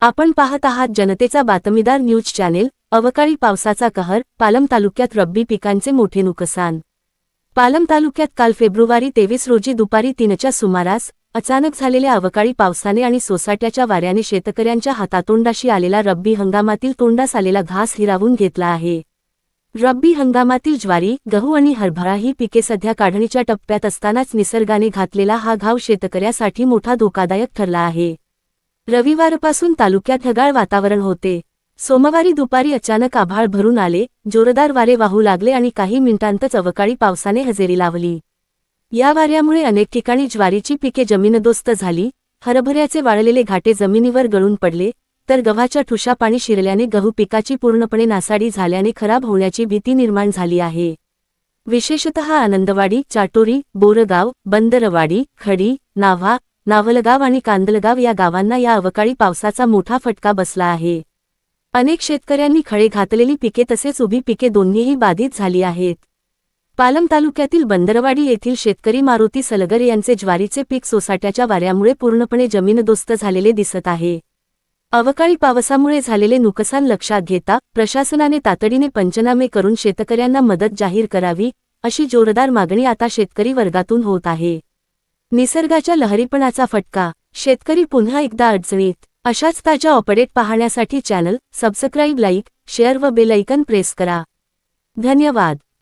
आपण पाहत आहात जनतेचा बातमीदार न्यूज चॅनेल. अवकाळी पावसाचा कहर, पालम तालुक्यात रब्बी पिकांचे मोठे नुकसान. पालम तालुक्यात काल फेब्रुवारी 23 रोजी दुपारी 3च्या सुमारास अचानक झालेल्या अवकाळी पावसाने आणि सोसाट्याच्या वाऱ्याने शेतकऱ्यांच्या हातातोंडाशी आलेला रब्बी हंगामातील तोंडास आलेला घास हिरावून घेतला आहे. रब्बी हंगामातील ज्वारी, गहू आणि हरभरा ही पिके सध्या काढणीच्या टप्प्यात असतानाच निसर्गाने घातलेला हा घाव शेतकऱ्यासाठी मोठा धोकादायक ठरला आहे. रविवारपासून तालुक्यात ढगाळ वातावरण होते. सोमवारी दुपारी अचानक आभाळ भरून आले, जोरदार वारे वाहू लागले आणि काही मिनिटांतच अवकाळी पावसाने हजेरी लावली. या वाऱ्यामुळे अनेक ठिकाणी ज्वारीची पिके जमीनदोस्त झाली, हरभऱ्याचे वाळलेले घाटे जमिनीवर गळून पडले, तर गव्हाच्या ठुशा पाणी शिरल्याने गहू पिकाची पूर्णपणे नासाडी झाल्याने खराब होण्याची भीती निर्माण झाली आहे. विशेषतः आनंदवाडी, चाटोरी, बोरगाव, बंदरवाडी, खडी, नाव्हा, नावलगाव आणि कांदलगाव या गावांना या अवकाळी पावसाचा मोठा फटका बसला आहे. अनेक शेतकऱ्यांनी खळे घातलेली पिके तसेच उभी पिके दोन्हीही बाधित झाली आहेत. पालम तालुक्यातील बंदरवाडी येथील शेतकरी मारुती सलगर यांचे ज्वारीचे पीक सोसाट्याच्या वाऱ्यामुळे पूर्णपणे जमीनदोस्त झालेले दिसत आहे. अवकाळी पावसामुळे झालेले नुकसान लक्षात घेता प्रशासनाने तातडीने पंचनामे करून शेतकऱ्यांना मदत जाहीर करावी, अशी जोरदार मागणी आता शेतकरी वर्गातून होत आहे. निसर्गाच्या लहरीपणाचा फटका, शेतकरी पुन्हा एकदा अडचणीत. अशाच ताज्या अपडेट पाहण्यासाठी चॅनल सबस्क्राईब, लाईक, शेअर व बेल आयकॉन प्रेस करा. धन्यवाद.